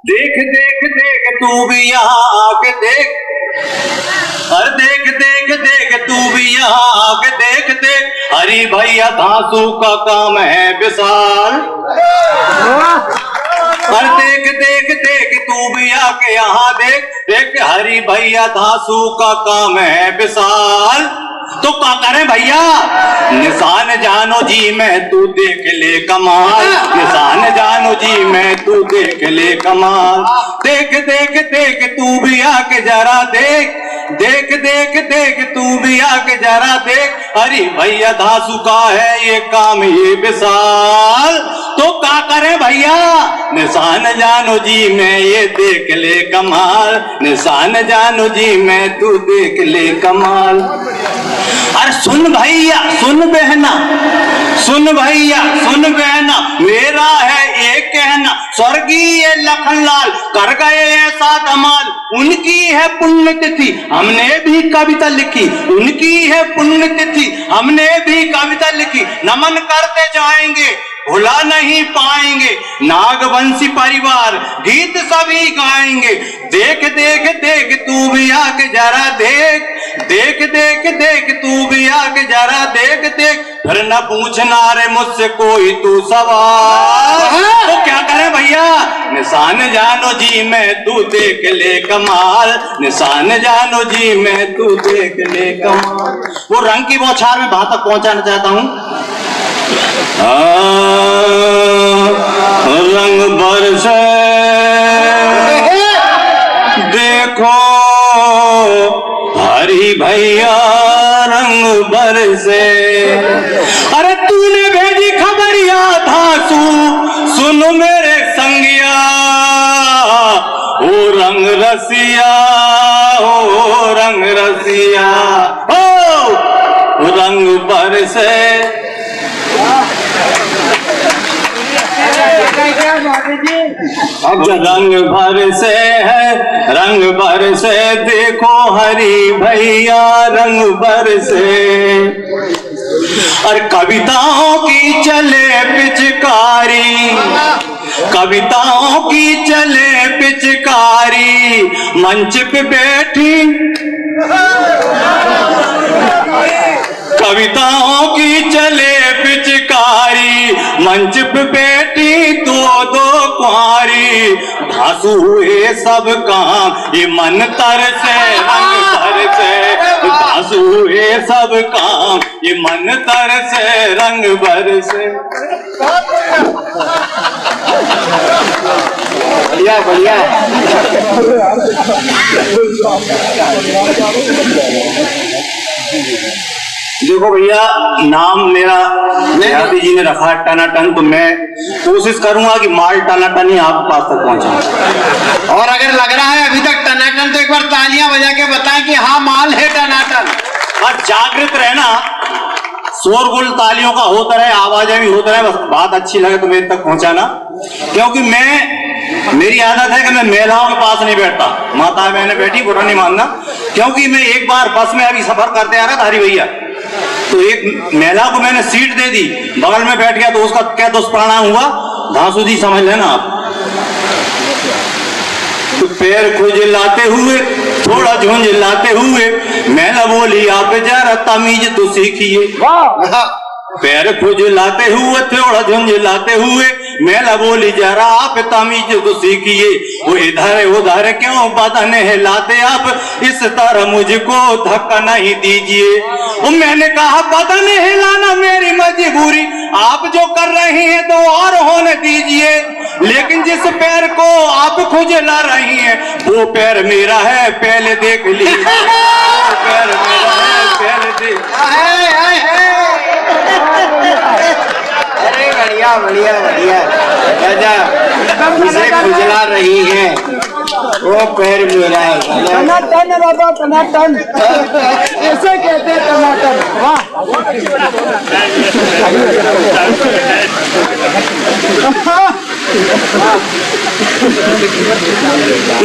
देख देख देख तू भी यहाँ आके देख, अरे देख देख देख तू भी यहाँ आके देख देख, हरी भैया धांसू का काम है विशाल। अरे देख देख देख तू भी आके यहाँ देख देख, हरी भैया धांसू का काम है विशाल। तो क्या करें भैया, निशान जानो जी मैं तू देख ले कमाल, निशान जानो जी मैं तू देख ले कमाल। देख देख देख तू भी आके जरा देख, देख देख देख तू भी आके जरा देख, अरे भैया धांसू का है ये काम ये विशाल। तो क्या करें भैया, निशान जानो जी मैं ये देख ले कमाल, निशान जानो जी मैं तू देख ले कमाल। अरे सुन भैया सुन बहना, सुन भैया सुन बहना, मेरा है एक कहना, स्वर्गीय लखनलाल कर गए ऐसा कमाल। उनकी है पुण्यतिथि हमने भी कविता लिखी, उनकी है पुण्यतिथि हमने भी कविता लिखी, नमन करते जाएंगे भुला नहीं पाएंगे, नागवंशी परिवार गीत सभी गाएंगे। देख देख देख तू भी आके जरा देख, देख देख देख तू भी आके जरा देख देख, फिर न पूछना रे मुझसे कोई तू सवाल। तो क्या करें भैया, निशान जानो जी मैं तू देख ले कमाल, निशान जानो जी मैं तू देख ले कमाल। वो रंग की बौछार में वहां तक पहुंचाना चाहता हूं। रंग बरसे देखो हरी भैया रंग बरसे, अरे तूने भेजी खबरिया धांसू सुन मेरे संगिया, ओ रंग रसिया ओ रंग रसिया, ओ रंग बरसे। अब रंग भर से है रंग भर से देखो हरी भैया रंग भर से, और कविताओं की चले पिचकारी, कविताओं की चले पिचकारी, मंच पे बैठी कविताओं की चले पिचकारी, मंच पे बैठी दो दो कुंवारी, धांसू हुए सब काम ये मन तर से रंग भर से, धांसू हुए सब काम ये मन तर से रंग भर से। बढ़िया बढ़िया। देखो भैया नाम मेरा यादी जी ने रखा टनाटन, तो मैं कोशिश करूंगा कि माल टनाटन ही आपके पास तक पहुंचा। और अगर लग रहा है अभी तक टनाटन तो एक बार तालियां बजा के बताएं कि हाँ माल है टनाटन। और जागृत रहना, शोरगुल तालियों का होता रहे, आवाजें भी होता रहे, बस बात अच्छी लगे तो मेरे तक पहुंचाना। क्योंकि मेरी आदत है कि मैं महिलाओं के पास नहीं बैठता, माता बहने बैठी बुरा नहीं मानना। क्योंकि मैं एक बार बस में अभी सफर करते आ रहा था हरी भैया, तो एक महिला को मैंने सीट दे दी, बगल में बैठ गया, तो उसका क्या दुष्परिणाम हुआ धांसू जी समझ लेना आप। तो पैर खुजलाते हुए थोड़ा झुंझलाते हुए महिला बोली आप जरा तमीज तो सीखिए, पैर खुजलाते हुए थोड़ा झुंझलाते हुए महिला बोली जरा आप तमीज तो सीखिए, वो इधर उधर क्यों बदन हिलाते आप, इस तरह मुझको धक्का नहीं दीजिए। वो मैंने कहा बदन हिलाना मेरी मजबूरी, आप जो कर रहे हैं तो और होने दीजिए, लेकिन जिस पैर को आप खुजला रही हैं वो पैर मेरा है पहले देख लीजिए, पैर मेरा है पहले देख। अरे बढ़िया बढ़िया बढ़िया, जिसे खुजला रही है वो पैर मेरा है। टनाटन बाबा टनाटन, ऐसे कहते हैं टनाटन। वाह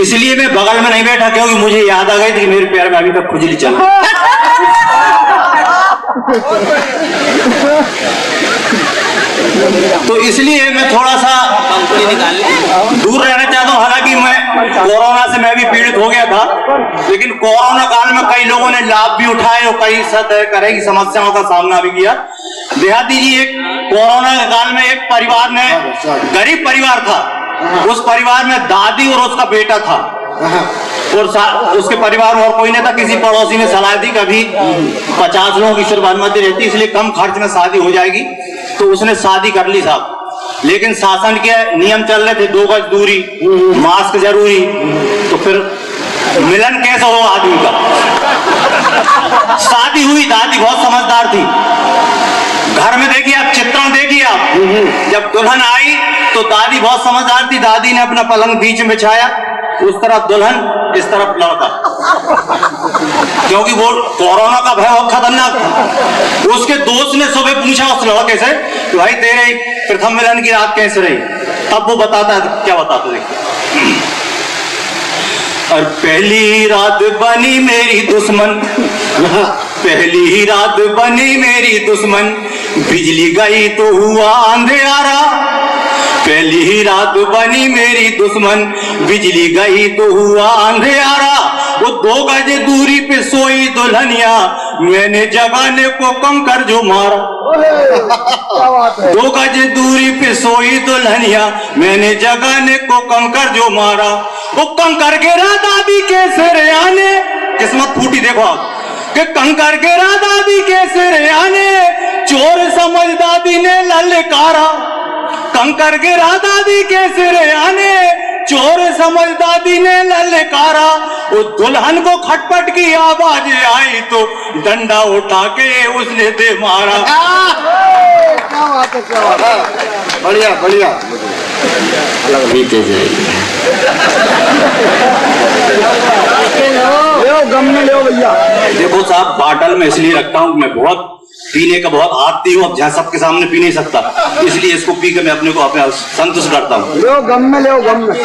इसलिए मैं बगल में नहीं बैठा क्योंकि मुझे याद आ गई थी कि मेरे पैर में अभी तक खुजली चल रही। तो इसलिए मैं थोड़ा सा दूर रहना चाहता हूँ। हालांकि मैं कोरोना से मैं भी पीड़ित हो गया था, लेकिन कोरोना काल में कई लोगों ने लाभ भी उठाए और कई तरह की समस्याओं का सामना भी किया। देहाती जी, एक कोरोना के काल में एक परिवार ने, गरीब परिवार था, उस परिवार में दादी और उसका बेटा था और उसके परिवार में और कोई नहीं था। किसी पड़ोसी ने सलाह दी कभी 50 लोगों की सिर्फ अनुमति रहती, इसलिए कम खर्च में शादी हो जाएगी, तो उसने शादी कर ली साहब। लेकिन शासन के नियम चल रहे थे, 2 गज दूरी, मास्क जरूरी, तो फिर मिलन कैसे हो आदमी का। शादी हुई, दादी बहुत समझदार थी। घर में देखिए आप, चित्रण देखिए आप, जब दुल्हन आई तो दादी बहुत समझदार थी। दादी ने अपना पलंग बीच में बिछाया, उस तरफ दुल्हन, इस तरफ लड़का, क्योंकि वो कोरोना का भय बहुत खतरनाक था। उसके दोस्त ने सुबह पूछा उस लड़के से कि भाई तेरे प्रथम मिलन की रात कैसे रही, तब वो बताता है, क्या बताता देखिए। और पहली रात बनी मेरी दुश्मन, पहली ही रात बनी मेरी दुश्मन, बिजली गई तो हुआ अंधेरा। पहली ही रात बनी मेरी दुश्मन, बिजली गई तो हुआ अंधेरा। वो 2 गज दूरी पे सोई दुल्हनिया, मैंने जगाने को कंकर जो मारा। 2 गज दूरी पे सोई दुल्हनिया, मैंने जगाने को कंकर जो मारा। वो कंकर गिरा दादी के सिर आने, किस्मत फूटी देखो आप, कि कंकर गिरा दादी के सिर आने, चोर समझ दादी ने ललकारा। कंकर गिरा दादी के सिर आने, चोर समझ दादी ने ललकारा। वो दुल्हन को खटपट की आवाज आई तो डंडा उठा के उसने दे मारा। क्या बात है, क्या बात है, बढ़िया बढ़िया। ले गम में ले भैया। देखो साहब, बाटल में इसलिए रखता हूँ, मैं बहुत पीने का बहुत आदती हूँ, अब जहाँ सबके सामने पी नहीं सकता, इसलिए इसको पी के मैं अपने को अपने संतुष्ट करता हूँ। ले गम में, ले गम में,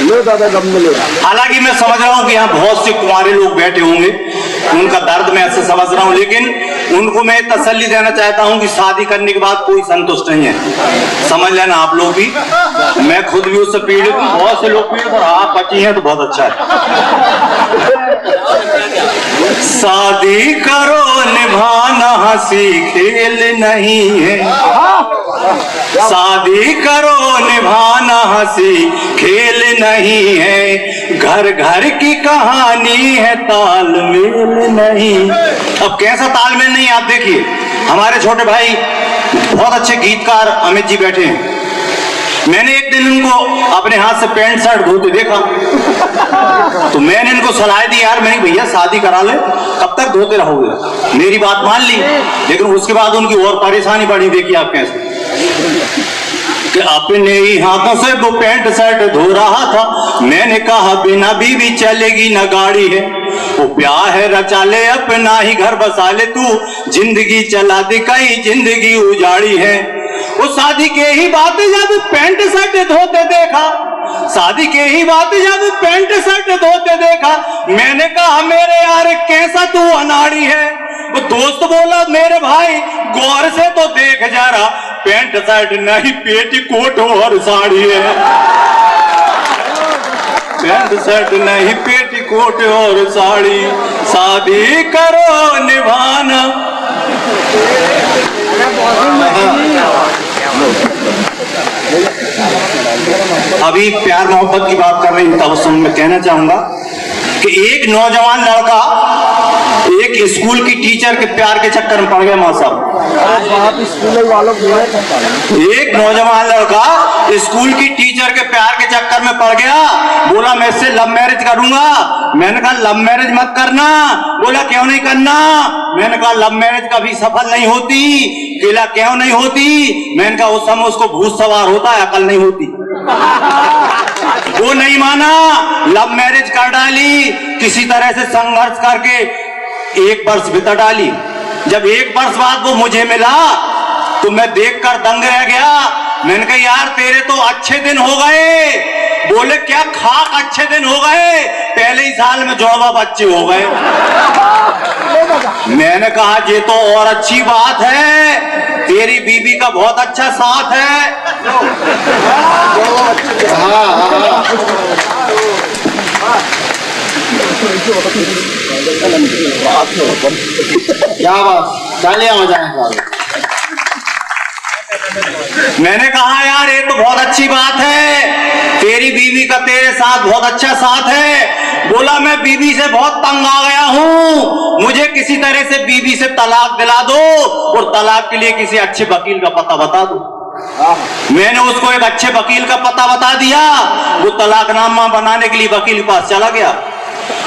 ले दादा गम में ले। हालांकि मैं समझ रहा हूँ कि यहाँ बहुत से कुंवारे लोग बैठे होंगे, उनका दर्द मैं ऐसे समझ रहा हूँ, लेकिन उनको मैं तसल्ली देना चाहता हूँ कि शादी करने के बाद कोई संतुष्ट नहीं है, समझ लेना आप लोग भी। मैं खुद भी उससे पीड़ित हूँ, बहुत से लोग पीड़ित, और आप बची हैं तो बहुत अच्छा है। शादी करो निभाना हंसी खेल नहीं है, शादी करो निभाना हंसी खेल नहीं है, घर घर की कहानी है तालमेल नहीं। अब कैसा तालमेल नहीं, आप देखिए हमारे छोटे भाई बहुत अच्छे गीतकार अमित जी बैठे हैं, मैंने एक दिन उनको अपने हाथ से पैंट शर्ट धोते देखा, तो मैंने इनको सलाह दी, यार मैंने भैया शादी करा ले, कब तक धोते रहोगे। मेरी बात मान ली, लेकिन उसके बाद उनकी और परेशानी बढ़ी। देखिए आप कैसे कि अपने ही हाथों से वो पैंट शर्ट धो रहा था, मैंने कहा बिना बीवी चलेगी न गाड़ी है, वो ब्याह है रचा ले अपना ही घर बसा ले, तू जिंदगी चला दे कई जिंदगी उजाड़ी है। वो शादी के ही बात जब पैंट शर्ट धोते देखा, शादी के ही बात जब पैंट शर्ट धोते देखा, मैंने कहा मेरे यार कैसा तू अनाड़ी है। वो दोस्त बोला मेरे भाई गौर से तो देख जरा, पैंट शर्ट नहीं पेटीकोट और साड़ी है, पैंट शर्ट नहीं पेटीकोट और साड़ी, शादी करो निभाना। अभी प्यार मोहब्बत की बात कर रही हूं, तब मैं कहना चाहूंगा कि एक नौजवान लड़का एक स्कूल की टीचर के प्यार के चक्कर में पड़ गया। मां साहब, स्कूल वालों एक नौजवान लड़का स्कूल की टीचर के प्यार के चक्कर में पड़ गया, बोला मैं इससे लव मैरिज करूंगा। मैंने कहा लव मैरिज मत करना। बोला क्यों नहीं करना? मैंने कहा लव मैरिज कभी सफल नहीं होती। केला क्यों नहीं होती? मैंने कहा उस समय उसको भूत सवार होता है, अकल नहीं होती। वो नहीं माना, लव मैरिज कर डाली, किसी तरह से संघर्ष करके 1 वर्ष बिता डाली। जब 1 वर्ष बाद वो मुझे मिला तो मैं देखकर दंग रह गया। मैंने कहा यार तेरे तो अच्छे दिन हो गए, बोले क्या खाक अच्छे दिन हो गए, पहले ही साल में जुड़वा बच्चे हो गए। मैंने कहा ये तो और अच्छी बात है, तेरी बीवी का बहुत अच्छा साथ है। क्या बात, तालियां हो जाए। मैंने कहा यार ये तो बहुत अच्छी बात है, तेरी बीवी का तेरे साथ बहुत अच्छा साथ है। बोला मैं बीवी से बहुत तंग आ गया हूं, मुझे किसी तरह से बीवी से तलाक दिला दो और तलाक के लिए किसी अच्छे वकील का पता बता दो। मैंने उसको एक अच्छे वकील का पता बता दिया, वो तलाकनामा बनाने के लिए वकील के पास चला गया,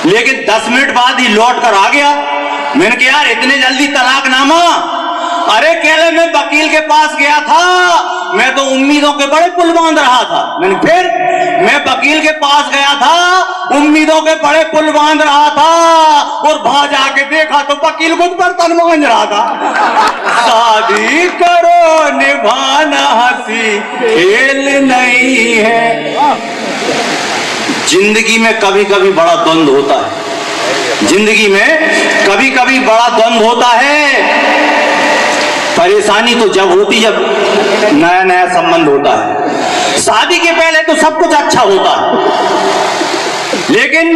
लेकिन 10 मिनट बाद ही लौट कर आ गया। मैंने कहा यार इतने जल्दी तलाकनामा? अरे कहले मैं वकील के पास गया था, मैं तो उम्मीदों के बड़े पुल बांध रहा था। मैंने फिर मैं वकील के पास गया था, उम्मीदों के बड़े पुल बांध रहा था और वहां जाके देखा तो वकील खुद बर्तन मांज रहा था। शादी करो निभाना हंसी खेल नहीं है। जिंदगी में कभी कभी बड़ा द्वंद्व होता है, जिंदगी में कभी कभी बड़ा द्वंद्व होता है। परेशानी तो जब होती जब नया नया संबंध होता है। शादी के पहले तो सब कुछ अच्छा होता है, लेकिन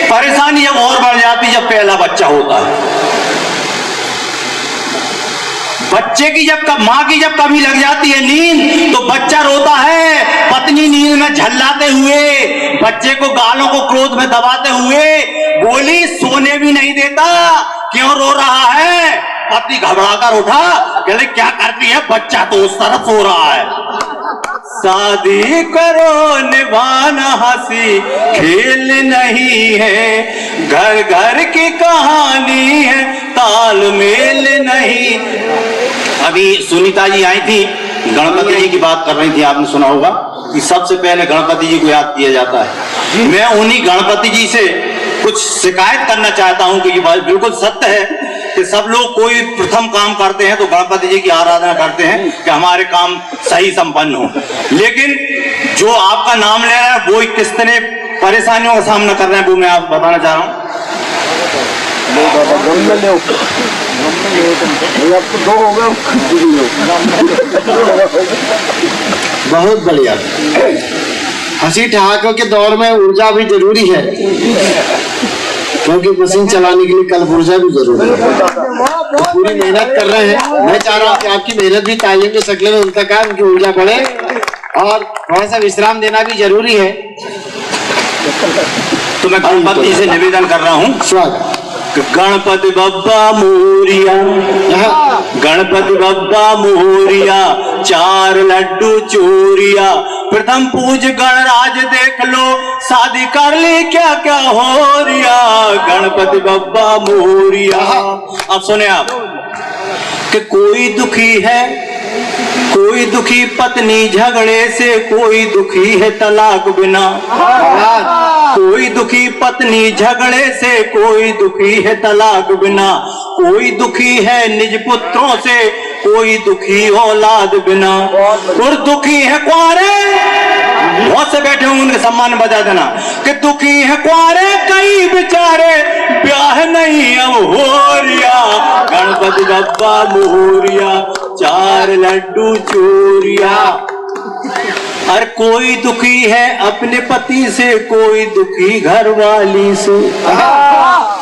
परेशानी जब और बढ़ जाती जब पहला बच्चा होता है। बच्चे की जब माँ की जब कभी लग जाती है नींद तो बच्चा रोता है, पत्नी नींद में झल्लाते हुए बच्चे को गालों को क्रोध में दबाते हुए बोली सोने भी नहीं देता, क्यों रो रहा है? पति घबरा कर उठा, कहले क्या करती है, बच्चा तो उस तरफ सो रहा है। शादी करो निभाना हंसी खेल नहीं है, घर घर की कहानी है तालमेल नहीं। अभी सुनीता जी आई थी, गणपति जी की बात कर रही थी, आपने सुना होगा कि सबसे पहले गणपति जी को याद किया जाता है। मैं उन्हीं गणपति जी से कुछ शिकायत करना चाहता हूं कि ये बात बिल्कुल सत्य है कि सब लोग कोई प्रथम काम करते हैं तो गणपति जी की आराधना करते हैं कि हमारे काम सही संपन्न हो, लेकिन जो आपका नाम ले रहा है वो कितने परेशानियों का सामना कर रहे हैं वो मैं आपको बताना चाह रहा हूँ। बहुत बढ़िया। हंसी ठहाकों के दौर में ऊर्जा भी जरूरी है, क्योंकि मशीन चलाने के लिए कल ऊर्जा भी जरूरी है। तो पूरी मेहनत कर रहे हैं। मैं चाह रहा हूँ कि आपकी मेहनत भी तालीम के शक्ल में उनका काम, उनकी ऊर्जा बढ़े और थोड़ा सा विश्राम देना भी जरूरी है। तो मैं गणपति से निवेदन कर रहा हूँ, स्वागत। गणपति बप्पा मोरिया, गणपति बप्पा मोरिया, 4 लड्डू चोरिया, प्रथम पूज गणराज देख लो, शादी कर ली क्या क्या हो रिया। गणपति बप्पा मोरिया। अब सुने आप कि कोई दुखी है, कोई दुखी पत्नी झगड़े से, कोई दुखी है तलाक बिना। कोई दुखी पत्नी झगड़े से, कोई दुखी है तलाक बिना। कोई दुखी है निज पुत्रों से, कोई दुखी औलाद बिना। और दुखी है कुंवारे, बहुत से बैठे होंगे उनके सम्मान में बजा देना कि दुखी है कुंवारे कई बेचारे, ब्याह नहीं अब हो रिया। गणपति बप्पा मोरिया, 4 लड्डू चोरिया। हर कोई दुखी है अपने पति से, कोई दुखी घर वाली से।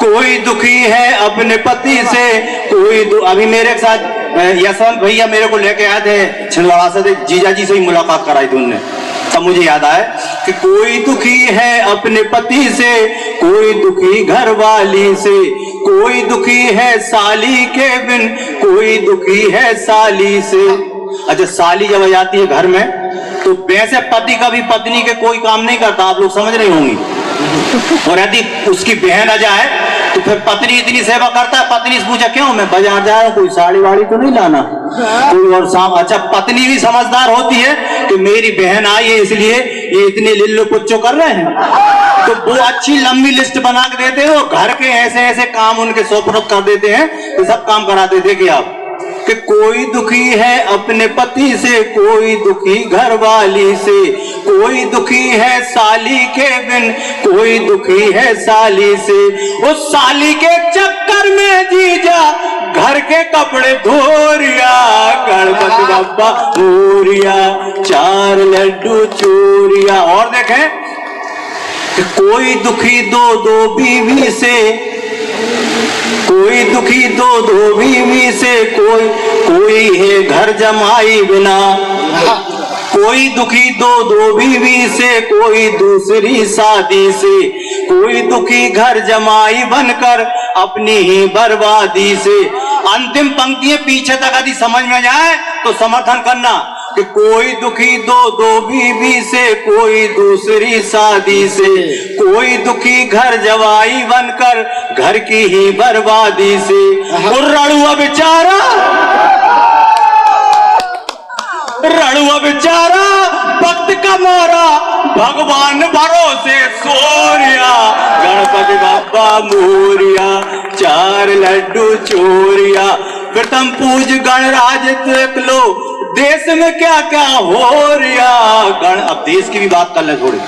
कोई दुखी है अपने पति से, कोई अभी मेरे साथ यशवंत भैया मेरे को लेके आए थे छिंदवाड़ा से, जीजा जी से ही मुलाकात कराई थी उनने, तब मुझे याद आया कि कोई दुखी है अपने पति से, कोई दुखी घर वाली से। कोई दुखी है साली के बिन, कोई दुखी है साली से। अच्छा, साली जब आ जाती है घर में तो वैसे पति का भी पत्नी के कोई काम नहीं करता, आप लोग समझ रही होंगी। और यदि उसकी बहन आ जाए तो फिर पत्नी इतनी सेवा करता है, पत्नी से पूछा क्यों, मैं बाजार जा रहा हूँ, कोई साड़ी वाड़ी तो नहीं लाना, कोई और साम। अच्छा, पत्नी भी समझदार होती है कि मेरी बहन आई है इसलिए ये इतने लिल्लो पुच्चो कर रहे हैं, तो वो अच्छी लंबी लिस्ट बना के देते हैं और घर के ऐसे ऐसे काम उनके सोपरत कर देते हैं, तो सब काम कराते। देखिए आप कि कोई दुखी है अपने पति से, कोई दुखी घर वाली से। कोई दुखी है साली के बिन, कोई दुखी है साली से। उस साली के चक्कर में जीजा घर के कपड़े धोरिया, गणपति बप्पा मोरिया, 4 लड्डू चोरिया। और देखें कि कोई दुखी दो बीवी से, कोई दुखी दो बीवी से, कोई है घर जमाई बिना। कोई दुखी दो बीवी से, कोई दूसरी शादी से, कोई दुखी घर जमाई बनकर अपनी ही बर्बादी से। अंतिम पंक्तियां पीछे तक यदि समझ में जाए तो समर्थन करना कि कोई दुखी दो बीवी से, कोई दूसरी शादी से, कोई दुखी घर जवाई बनकर घर की ही बर्बादी से। रणुआ बेचारा, रणुआ बेचारा भक्त का मोरा, भगवान भरोसे सोरिया, गणपति बाबा मोरिया, 4 लड्डू चोरिया। प्रथम पूज गणराज देख लो, देश में क्या क्या हो रिया। अब देश की भी बात कर ले थोड़ी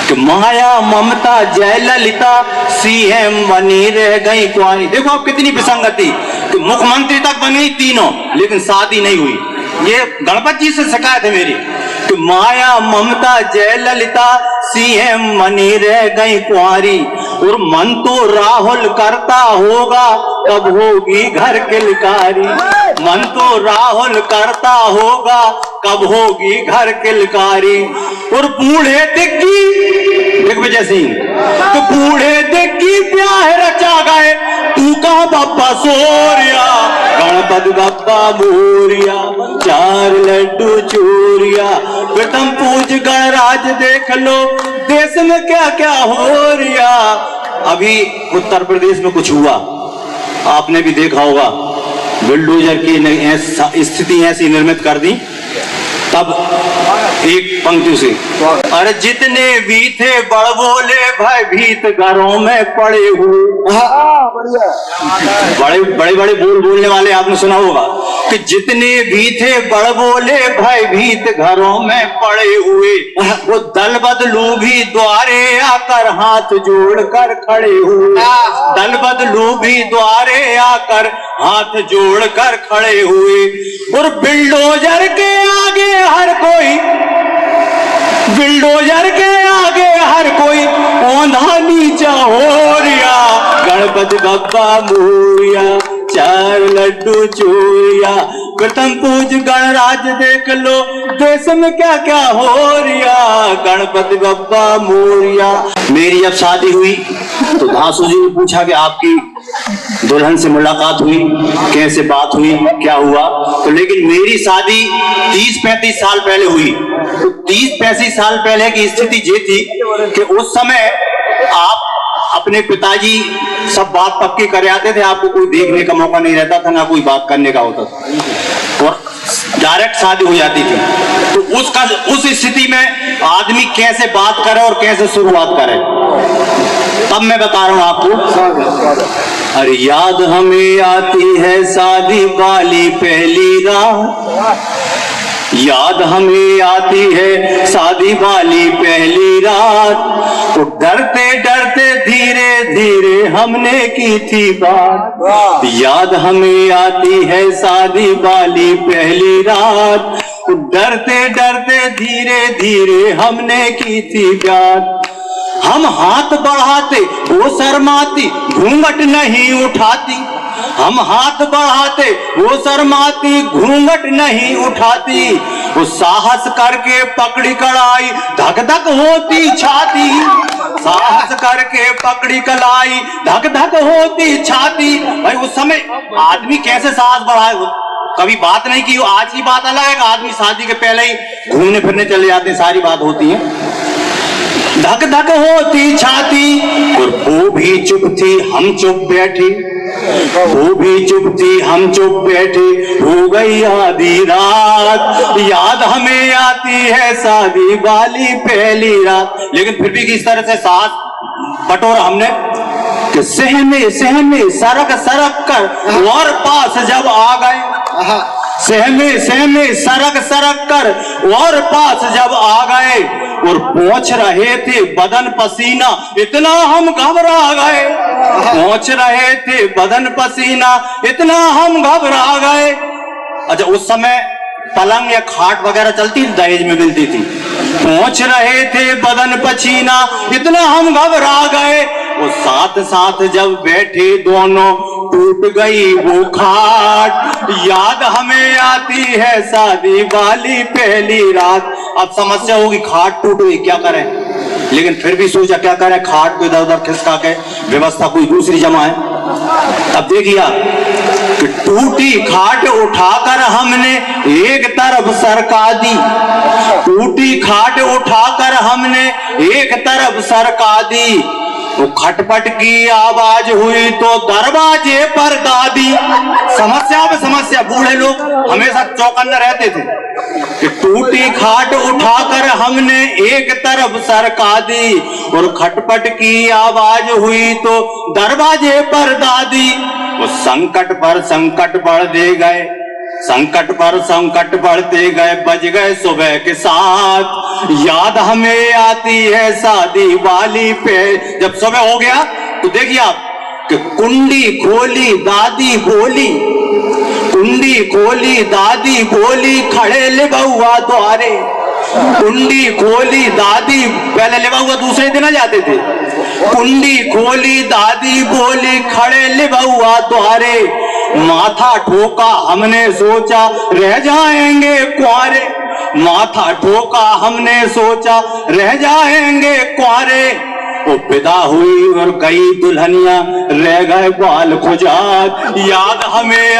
कि माया ममता जयललिता सीएम बनी रह गई कुंवारी। देखो अब कितनी विसंगति कि मुख्यमंत्री तक बनी तीनों, लेकिन शादी नहीं हुई। ये गणपति जी से शिकायत है मेरी कि माया ममता जयललिता सीएम बनी रह गई कुंवारी। और मन तो राहुल करता होगा, कब होगी घर के लिकारी। मन तो राहुल करता होगा, कब होगी घर के लिकारी। और बूढ़े दिग्गी दिग्विजय सिंह तो बूढ़े दिग्गी ब्याह रचा गए, तू कहाँ बाबा सोरिया, गणपति बाबा मोरिया, 4 लड्डू चोरिया। प्रथम पूज गणराज देख लो, देश में क्या क्या हो रिया। अभी उत्तर प्रदेश में कुछ हुआ, आपने भी देखा होगा, बुलडोजर की स्थिति ऐसी निर्मित कर दी। तब एक पंक्ति से, अरे जितने भी थे बड़बोले भयभीत घरों में पड़े हुए। बड़े बड़े बोलने वाले आपने सुना होगा कि जितने भी थे बड़बोले भयभीत घरों में पड़े हुए, वो दल बदलू भी द्वारे आकर हाथ जोड़कर खड़े हुए। दल बदलू भी द्वारे आकर हाथ जोड़कर खड़े हुए। और बिल्डोजर के आगे हर कोई, बिल्डोजर के आगे हर कोई औंधा नीचा हो रिया, गणपति बप्पा मोरिया, 4 लड्डू चोरिया। प्रथम पूज गणराज देख लो, देश में क्या क्या हो रिया, गणपति बप्पा मोरिया। मेरी जब शादी हुई तो धासू जी ने पूछा कि आपकी दुल्हन से मुलाकात हुई, कैसे बात हुई, क्या हुआ। तो लेकिन मेरी शादी 30-35 साल पहले हुई। तो 30-35 साल पहले की स्थिति ये थी कि उस समय आप अपने पिताजी सब बात पक्की कर आते थे, आपको कोई देखने का मौका नहीं रहता था, ना कोई बात करने का होता था, और डायरेक्ट शादी हो जाती थी। तो उस स्थिति में आदमी कैसे बात करे और कैसे शुरुआत करे, तब मैं बता रहा हूं आपको। अरे याद हमें आती है शादी वाली पहली रात, याद हमें आती है शादी वाली पहली रात। तो डरते डरते धीरे धीरे हमने की थी बात। याद हमें आती है शादी वाली पहली रात। तो डरते डरते धीरे धीरे हमने की थी बात। हम हाथ बढ़ाते वो शर्माती, घूंघट नहीं उठाती। हम हाथ बढ़ाते वो शर्माती, घूंघट नहीं उठाती। वो साहस करके पकड़ी कलाई, धक धक होती छाती। साहस करके पकड़ी कलाई, धक धक होती छाती। भाई उस समय आदमी कैसे साहस बढ़ाए, कभी बात नहीं की। आज की बात अलग है, आदमी शादी के पहले ही घूमने फिरने चले जाते हैं, सारी बात होती है। धक धक होती छाती। और वो भी चुप थी, हम चुप बैठे। वो भी चुप थी, हम चुप बैठे। हो गई आधी रात, याद हमें आती है शादी वाली पहली रात। लेकिन फिर भी किस तरह से साथ बटोरा हमने कि सहमे सहमे सरक सरक कर और पास जब आ गए, सहमे सहमे सरक सरक कर और पास जब आ गए और पहुंच रहे थे बदन पसीना, इतना हम घबरा गए। पहुंच रहे थे बदन पसीना, इतना हम घबरा गए। अच्छा, उस समय पलंग या खाट वगैरह चलती थी, दहेज में मिलती थी। पहुंच रहे थे बदन पसीना, इतना हम घबरा गए। और साथ साथ जब बैठे दोनों, टूट गई वो खाट। याद हमें आती है शादी वाली पहली रात। अब समस्या होगी, खाट टूट गई, क्या करें? लेकिन फिर भी सोचा क्या करें, खाट को इधर उधर खिसका के व्यवस्था कोई दूसरी जमाए। अब देखिए कि टूटी खाट उठाकर हमने एक तरफ सरका दी। टूटी खाट उठाकर हमने एक तरफ सरका दी। तो खटपट की आवाज हुई तो दरवाजे पर दादी। समस्या पे समस्या, बूढ़े लोग हमेशा चौकन्ने रहते थे कि टूटी खाट उठाकर हमने एक तरफ सरका दी और खटपट की आवाज हुई तो दरवाजे पर दादी। वो संकट पर संकट बढ़ दे गए, संकट पर संकट बढ़ते गए, बज गए सुबह के 7। याद हमें आती है शादी वाली पे। जब सुबह हो गया तो देखिए आप कि कुंडी खोली दादी बोली, कुंडी खोली दादी बोली, खड़े ले बउआ द्वारे। कुंडी खोली दादी, पहले ले बउआ दूसरे दिन आ जाते थे। कुंडी खोली दादी बोली, खड़े ले बउआ द्वारे। माथा ठोका हमने सोचा रह जाएंगे कुंवारे। माथा ठोका हमने सोचा रह जाएंगे कुंवारे। वो विदा हुई और गई दुल्हनिया, रह गए बाल खुजात। याद हमें